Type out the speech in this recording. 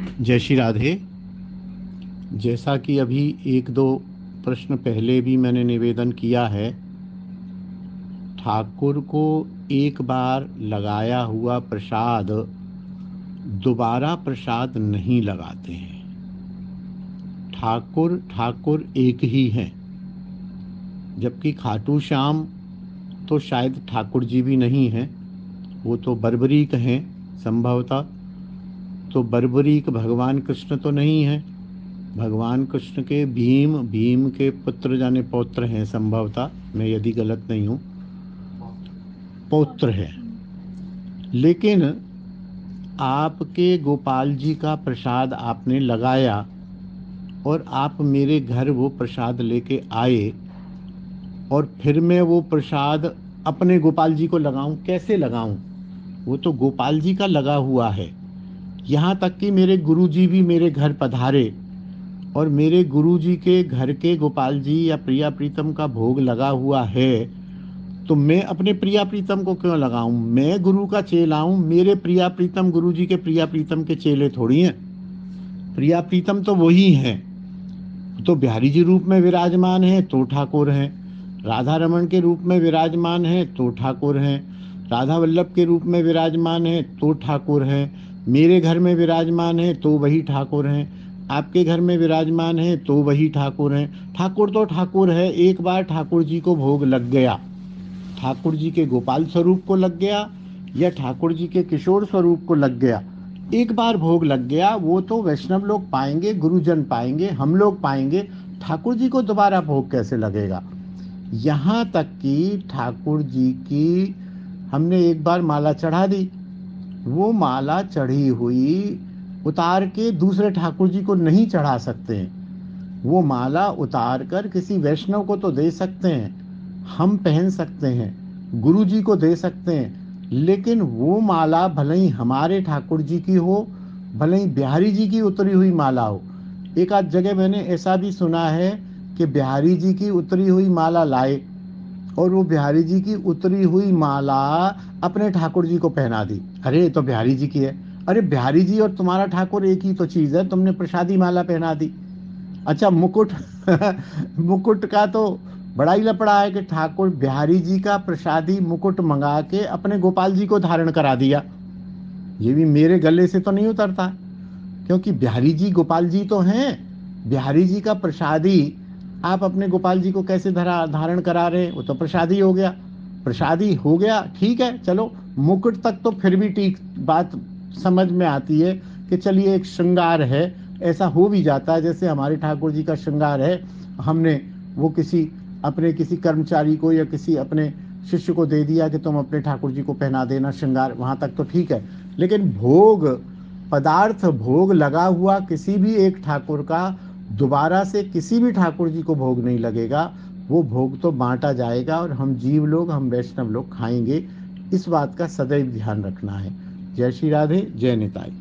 जय श्री राधे। जैसा कि अभी एक दो प्रश्न पहले भी मैंने निवेदन किया है, ठाकुर को एक बार लगाया हुआ प्रसाद दोबारा प्रसाद नहीं लगाते हैं। ठाकुर ठाकुर एक ही हैं, जबकि खाटू श्याम तो शायद ठाकुर जी भी नहीं हैं, वो तो बर्बरीक हैं संभवतः। तो बर्बरीक भगवान कृष्ण तो नहीं हैं। भगवान कृष्ण के भीम भीम के पुत्र जाने पौत्र हैं संभवतः, मैं यदि गलत नहीं हूँ, पौत्र है। लेकिन आपके गोपाल जी का प्रसाद आपने लगाया और आप मेरे घर वो प्रसाद लेके आए, और फिर मैं वो प्रसाद अपने गोपाल जी को लगाऊं, कैसे लगाऊं? वो तो गोपाल जी का लगा हुआ है। यहाँ तक कि मेरे गुरु जी भी मेरे घर पधारे और मेरे गुरु जी के घर के गोपाल जी या प्रिया प्रीतम का भोग लगा हुआ है, तो मैं अपने प्रिया प्रीतम को क्यों लगाऊं? मैं गुरु का चेला हूं, मेरे प्रिया प्रीतम गुरु जी के प्रिया प्रीतम के चेले थोड़ी हैं। प्रिया प्रीतम तो वही हैं। तो बिहारी जी रूप में विराजमान है तो ठाकुर हैं, राधा रमन के रूप में विराजमान है तो ठाकुर हैं, राधा वल्लभ के रूप में विराजमान है तो ठाकुर हैं, मेरे घर में विराजमान है तो वही ठाकुर हैं, आपके घर में विराजमान है तो वही ठाकुर हैं। ठाकुर तो ठाकुर है। एक बार ठाकुर जी को भोग लग गया, ठाकुर जी के गोपाल स्वरूप को लग गया या ठाकुर जी के किशोर स्वरूप को लग गया, एक बार भोग लग गया, वो तो वैष्णव लोग पाएंगे, गुरुजन पाएंगे, हम लोग पाएंगे। ठाकुर जी को दोबारा भोग कैसे लगेगा? यहाँ तक कि ठाकुर जी की हमने एक बार माला चढ़ा दी, वो माला चढ़ी हुई उतार के दूसरे ठाकुर जी को नहीं चढ़ा सकते हैं। वो माला उतार कर किसी वैष्णव को तो दे सकते हैं, हम पहन सकते हैं, गुरु जी को दे सकते हैं, लेकिन वो माला भले ही हमारे ठाकुर जी की हो, भले ही बिहारी जी की उतरी हुई माला हो। एक आध जगह मैंने ऐसा भी सुना है कि बिहारी जी की उतरी हुई माला लाए और वो बिहारी जी की उतरी हुई माला अपने ठाकुर जी को पहना दी। अरे ये तो बिहारी जी की है। अरे बिहारी जी और तुम्हारा ठाकुर एक ही तो चीज है, तुमने प्रसादी माला पहना दी। अच्छा, मुकुट मुकुट का तो बड़ा ही लफड़ा है कि ठाकुर बिहारी जी का प्रसादी मुकुट मंगा के अपने गोपाल जी को धारण करा दिया। ये भी मेरे गले से तो नहीं उतरता, क्योंकि बिहारी जी गोपाल जी तो हैं। बिहारी जी का प्रसादी आप अपने गोपाल जी को कैसे धारण करा रहे हैं? वो तो प्रसादी हो गया। प्रसादी हो गया, ठीक है, चलो। मुकुट तक तो फिर भी ठीक बात समझ में आती है कि चलिए एक श्रृंगार है, ऐसा हो भी जाता है। जैसे हमारे ठाकुर जी का श्रृंगार है, हमने वो किसी अपने किसी कर्मचारी को या किसी अपने शिष्य को दे दिया कि तुम अपने ठाकुर जी को पहना देना श्रृंगार, वहां तक तो ठीक है। लेकिन भोग पदार्थ, भोग लगा हुआ किसी भी एक ठाकुर का दोबारा से किसी भी ठाकुर जी को भोग नहीं लगेगा। वो भोग तो बांटा जाएगा और हम जीव लोग, हम वैष्णव लोग खाएंगे। इस बात का सदैव ध्यान रखना है। जय श्री राधे, जय निताई।